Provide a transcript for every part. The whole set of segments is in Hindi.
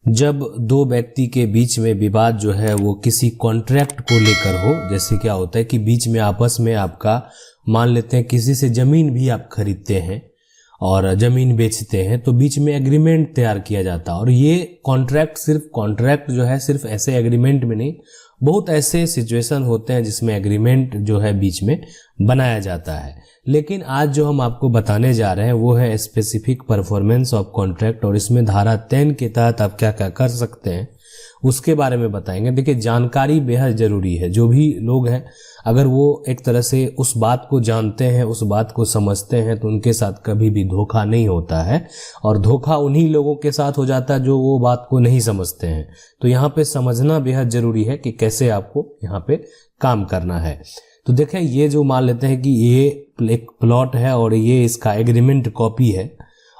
जब दो व्यक्ति के बीच में विवाद जो है वो किसी कॉन्ट्रैक्ट को लेकर हो, जैसे क्या होता है कि बीच में आपस में आपका मान लेते हैं किसी से जमीन भी आप खरीदते हैं और जमीन बेचते हैं, तो बीच में एग्रीमेंट तैयार किया जाता है। और ये कॉन्ट्रैक्ट जो है सिर्फ ऐसे एग्रीमेंट में नहीं, बहुत ऐसे सिचुएशन होते हैं जिसमें एग्रीमेंट जो है बीच में बनाया जाता है। लेकिन आज जो हम आपको बताने जा रहे हैं वो है स्पेसिफिक परफॉर्मेंस ऑफ कॉन्ट्रैक्ट, और इसमें धारा 10 के तहत आप क्या क्या कर सकते हैं उसके बारे में बताएंगे। देखिए, जानकारी बेहद जरूरी है। जो भी लोग हैं अगर वो एक तरह से उस बात को जानते हैं, उस बात को समझते हैं, तो उनके साथ कभी भी धोखा नहीं होता है। और धोखा उन्हीं लोगों के साथ हो जाता है जो वो बात को नहीं समझते हैं। तो यहाँ पे समझना बेहद जरूरी है कि कैसे आपको यहाँ पे काम करना है। तो देखें, ये जो मान लेते हैं कि ये एक प्लॉट है और ये इसका एग्रीमेंट कॉपी है,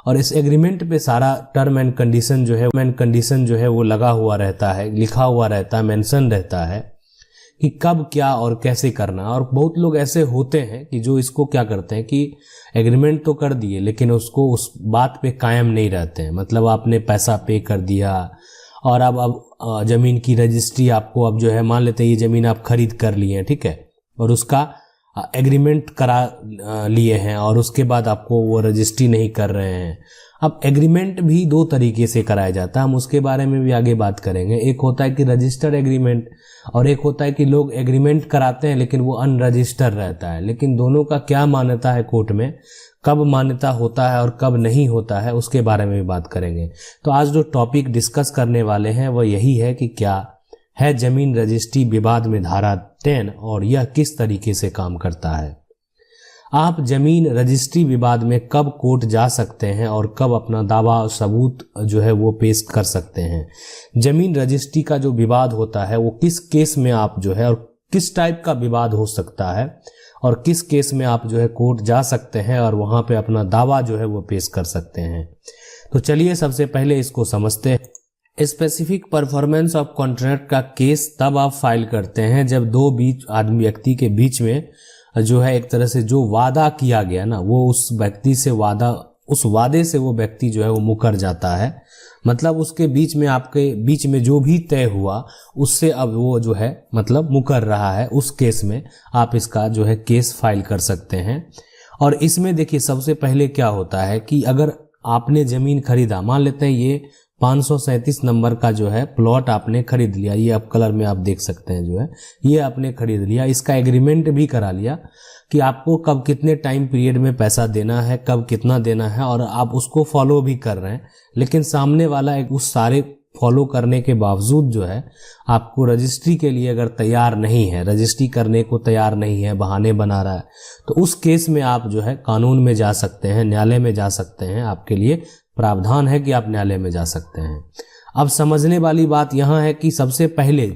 और इस एग्रीमेंट पे सारा टर्म एंड कंडीशन जो है वो लगा हुआ रहता है, लिखा हुआ रहता है, मेंशन रहता है कि कब क्या और कैसे करना। और बहुत लोग ऐसे होते हैं कि जो इसको क्या करते हैं कि एग्रीमेंट तो कर दिए लेकिन उसको उस बात पे कायम नहीं रहते हैं। मतलब आपने पैसा पे कर दिया और अब जमीन की रजिस्ट्री आपको अब जो है मान लेते हैं ये जमीन आप खरीद कर लिए हैं, ठीक है, और उसका एग्रीमेंट करा लिए हैं और उसके बाद आपको वो रजिस्ट्री नहीं कर रहे हैं। अब एग्रीमेंट भी दो तरीके से कराया जाता है, हम उसके बारे में भी आगे बात करेंगे। एक होता है कि रजिस्टर्ड एग्रीमेंट और एक होता है कि लोग एग्रीमेंट कराते हैं लेकिन वो अनरजिस्टर्ड रहता है। लेकिन दोनों का क्या मान्यता है कोर्ट में, कब मान्यता होता है और कब नहीं होता है, उसके बारे में भी बात करेंगे। तो आज जो टॉपिक डिस्कस करने वाले हैं वो यही है कि क्या है जमीन रजिस्ट्री विवाद में धारा 10 और यह किस तरीके से काम करता है। आप जमीन रजिस्ट्री विवाद में कब कोर्ट जा सकते हैं और कब अपना दावा और सबूत जो है वो पेश कर सकते हैं। जमीन रजिस्ट्री का जो विवाद होता है वो किस केस में आप जो है और किस टाइप का विवाद हो सकता है और किस केस में आप जो है कोर्ट जा सकते हैं और वहां पे अपना दावा जो है वो पेश कर सकते हैं। तो चलिए सबसे पहले इसको समझते हैं। स्पेसिफिक परफॉर्मेंस ऑफ कॉन्ट्रैक्ट का केस तब आप फाइल करते हैं जब दो व्यक्ति के बीच में जो है एक तरह से जो वादा किया गया ना, वो उस वादे से वो व्यक्ति जो है वो मुकर जाता है। मतलब उसके बीच में आपके बीच में जो भी तय हुआ उससे अब वो जो है मतलब मुकर रहा है, उस केस में आप इसका जो है केस फाइल कर सकते हैं। और इसमें देखिए सबसे पहले क्या होता है कि अगर आपने जमीन खरीदा, मान लेते हैं ये 537 नंबर का जो है प्लॉट आपने खरीद लिया, ये आप कलर में आप देख सकते हैं जो है ये आपने खरीद लिया, इसका एग्रीमेंट भी करा लिया कि आपको कब कितने टाइम पीरियड में पैसा देना है, कब कितना देना है, और आप उसको फॉलो भी कर रहे हैं। लेकिन सामने वाला उस सारे फॉलो करने के बावजूद जो है आपको रजिस्ट्री के लिए अगर तैयार नहीं है, रजिस्ट्री करने को तैयार नहीं है, बहाने बना रहा है, तो उस केस में आप जो है कानून में जा सकते हैं, न्यायालय में जा सकते हैं। आपके लिए प्रावधान है कि आप न्यायालय में जा सकते हैं। अब समझने वाली बात यहाँ है कि सबसे पहले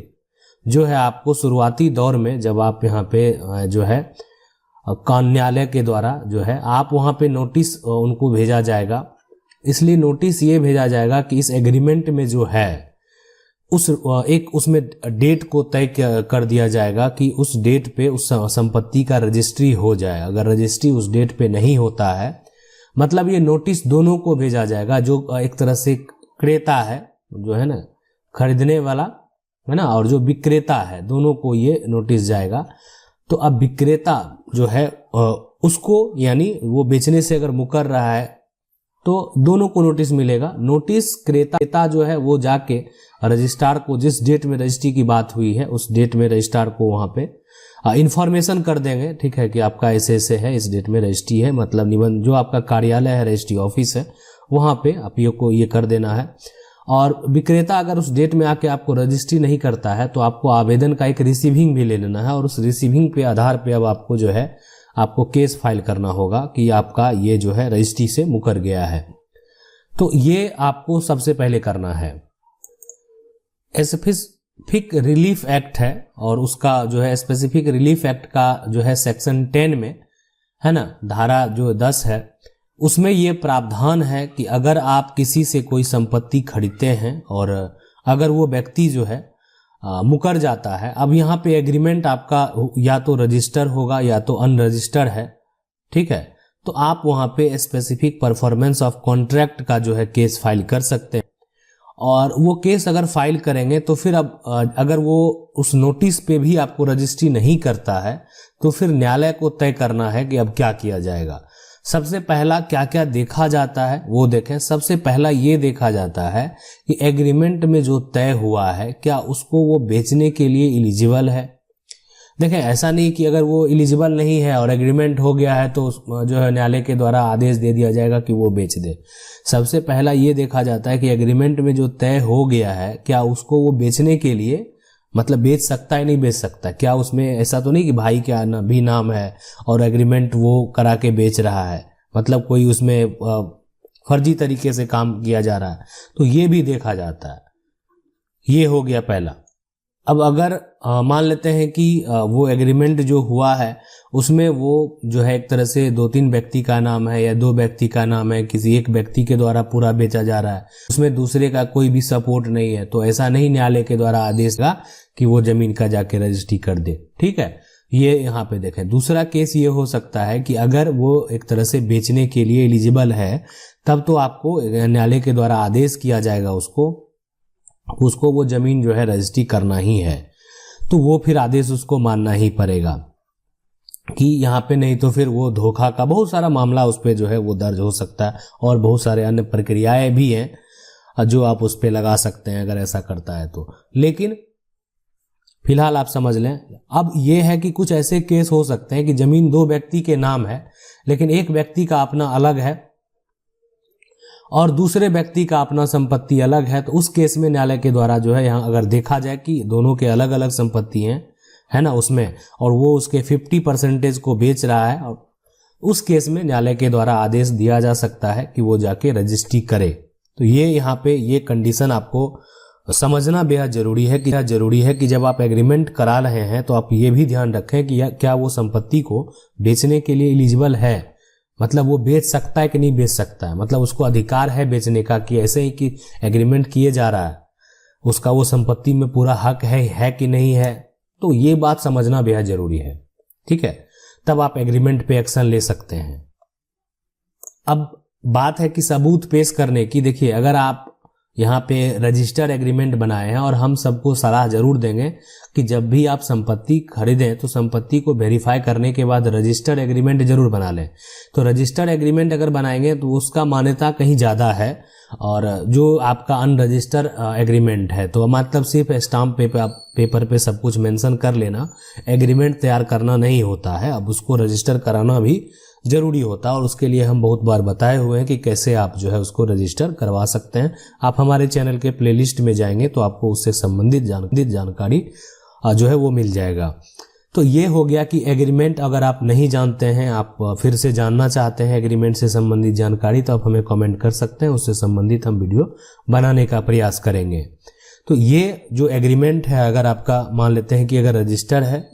जो है आपको शुरुआती दौर में जब आप यहाँ पे जो है न्यायालय के द्वारा जो है आप वहाँ पे नोटिस उनको भेजा जाएगा। इसलिए नोटिस ये भेजा जाएगा कि इस एग्रीमेंट में जो है उसमें डेट को तय कर दिया जाएगा कि उस डेट पे उस संपत्ति का रजिस्ट्री हो जाए। अगर रजिस्ट्री उस डेट पे नहीं होता है, मतलब ये नोटिस दोनों को भेजा जाएगा, जो एक तरह से क्रेता है जो है ना खरीदने वाला है ना, और जो विक्रेता है, दोनों को ये नोटिस जाएगा। तो अब विक्रेता जो है उसको यानी वो बेचने से अगर मुकर रहा है तो दोनों को नोटिस मिलेगा। नोटिस क्रेता जो है वो जाके रजिस्ट्रार को जिस डेट में रजिस्ट्री की बात हुई है उस डेट में रजिस्ट्रार को वहां पे इंफॉर्मेशन कर देंगे, ठीक है, कि आपका ऐसे है, इस डेट में रजिस्ट्री है, मतलब निबंध जो आपका कार्यालय है, रजिस्ट्री ऑफिस है, वहां पे आप को ये कर देना है। और विक्रेता अगर उस डेट में आके आपको रजिस्ट्री नहीं करता है तो आपको आवेदन का एक रिसीविंग भी ले लेना है, और उस रिसीविंग पे आधार पे अब आपको जो है आपको केस फाइल करना होगा कि आपका ये जो है रजिस्ट्री से मुकर गया है। तो ये आपको सबसे पहले करना है। स्पेसिफिक रिलीफ एक्ट है और उसका जो है स्पेसिफिक रिलीफ एक्ट का जो है सेक्शन 10 में है ना, धारा जो 10 है, उसमें ये प्रावधान है कि अगर आप किसी से कोई संपत्ति खरीदते हैं और अगर वो व्यक्ति जो है मुकर जाता है, अब यहाँ पे एग्रीमेंट आपका या तो रजिस्टर होगा या तो अनरजिस्टर्ड है, ठीक है, तो आप वहाँ पे स्पेसिफिक परफॉर्मेंस ऑफ कॉन्ट्रैक्ट का जो है केस फाइल कर सकते हैं। और वो केस अगर फाइल करेंगे तो फिर अब अगर वो उस नोटिस पे भी आपको रजिस्ट्री नहीं करता है तो फिर न्यायालय को तय करना है कि अब क्या किया जाएगा। सबसे पहला क्या क्या देखा जाता है वो देखें। सबसे पहला ये देखा जाता है कि एग्रीमेंट में जो तय हुआ है क्या उसको वो बेचने के लिए एलिजिबल है। देखें, ऐसा नहीं कि अगर वो एलिजिबल नहीं है और एग्रीमेंट हो गया है तो जो है न्यायालय के द्वारा आदेश दे दिया जाएगा कि वो बेच दे। सबसे पहला ये देखा जाता है कि एग्रीमेंट में जो तय हो गया है क्या उसको वो बेचने के लिए मतलब बेच सकता है नहीं बेच सकता। क्या उसमें ऐसा तो नहीं कि भाई क्या भी नाम है और एग्रीमेंट वो करा के बेच रहा है, मतलब कोई उसमें फर्जी तरीके से काम किया जा रहा है, तो ये भी देखा जाता है। ये हो गया पहला। अब अगर मान लेते हैं कि वो एग्रीमेंट जो हुआ है उसमें वो जो है एक तरह से 2-3 व्यक्ति का नाम है या 2 व्यक्ति का नाम है, किसी एक व्यक्ति के द्वारा पूरा बेचा जा रहा है, उसमें दूसरे का कोई भी सपोर्ट नहीं है, तो ऐसा नहीं न्यायालय के द्वारा आदेश का कि वो जमीन का जाके रजिस्ट्री कर दे। ठीक है, ये यहाँ पे देखें। दूसरा केस ये हो सकता है कि अगर वो एक तरह से बेचने के लिए एलिजिबल है तब तो आपको न्यायालय के द्वारा आदेश किया जाएगा उसको वो जमीन जो है रजिस्ट्री करना ही है, तो वो फिर आदेश उसको मानना ही पड़ेगा कि यहाँ पे नहीं तो फिर वो धोखा का बहुत सारा मामला उस पर जो है वो दर्ज हो सकता है और बहुत सारे अन्य प्रक्रियाएं भी हैं जो आप उस पर लगा सकते हैं अगर ऐसा करता है तो। लेकिन फिलहाल आप समझ लें। अब ये है कि कुछ ऐसे केस हो सकते हैं कि जमीन 2 व्यक्ति के नाम है लेकिन एक व्यक्ति का अपना अलग है और दूसरे व्यक्ति का अपना संपत्ति अलग है, तो उस केस में न्यायालय के द्वारा जो है यहाँ अगर देखा जाए कि दोनों के अलग अलग संपत्ति हैं, है ना, उसमें और वो उसके 50% को बेच रहा है, और उस केस में न्यायालय के द्वारा आदेश दिया जा सकता है कि वो जाके रजिस्ट्री करे। तो ये यहाँ पे ये कंडीशन आपको समझना बेहद जरूरी है कि जब आप एग्रीमेंट करा रहे हैं तो आप ये भी ध्यान रखें कि क्या वो संपत्ति को बेचने के लिए एलिजिबल है, मतलब वो बेच सकता है कि नहीं बेच सकता है, मतलब उसको अधिकार है बेचने का कि ऐसे ही कि एग्रीमेंट किए जा रहा है उसका वो संपत्ति में पूरा हक है कि नहीं है। तो ये बात समझना बेहद जरूरी है। ठीक है, तब आप एग्रीमेंट पे एक्शन ले सकते हैं। अब बात है कि सबूत पेश करने की। देखिए, अगर आप यहाँ पे रजिस्टर एग्रीमेंट बनाए हैं और हम सबको सलाह जरूर देंगे कि जब भी आप संपत्ति खरीदें तो संपत्ति को वेरीफाई करने के बाद रजिस्टर एग्रीमेंट जरूर बना लें। तो रजिस्टर एग्रीमेंट अगर बनाएंगे तो उसका मान्यता कहीं ज़्यादा है, और जो आपका अनरजिस्टर एग्रीमेंट है तो मतलब सिर्फ स्टाम्प पेपर पे सब कुछ मेंशन कर लेना एग्रीमेंट तैयार करना नहीं होता है। अब उसको रजिस्टर कराना भी जरूरी होता है और उसके लिए हम बहुत बार बताए हुए हैं कि कैसे आप जो है उसको रजिस्टर करवा सकते हैं। आप हमारे चैनल के प्लेलिस्ट में जाएंगे तो आपको उससे संबंधित जानकारी जो है वो मिल जाएगा। तो ये हो गया कि एग्रीमेंट अगर आप नहीं जानते हैं, आप फिर से जानना चाहते हैं एग्रीमेंट से संबंधित जानकारी, तो आप हमें कमेंट कर सकते हैं, उससे संबंधित हम वीडियो बनाने का प्रयास करेंगे। तो ये जो एग्रीमेंट है अगर आपका मान लेते हैं कि अगर रजिस्टर है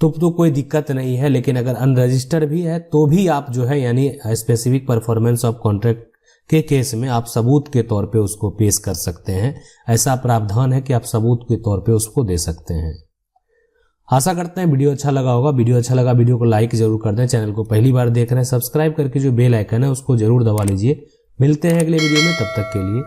तो कोई दिक्कत नहीं है, लेकिन अगर अनरजिस्टर भी है तो भी आप जो है यानी स्पेसिफिक परफॉर्मेंस ऑफ कॉन्ट्रैक्ट के केस में आप सबूत के तौर पे उसको पेश कर सकते हैं। ऐसा प्रावधान है कि आप सबूत के तौर पे उसको दे सकते हैं। आशा करते हैं वीडियो अच्छा लगा होगा। वीडियो को लाइक जरूर कर दें। चैनल को पहली बार देख रहे हैं सब्सक्राइब करके जो बेल आइकन है उसको जरूर दबा लीजिए। मिलते हैं अगले वीडियो में, तब तक के लिए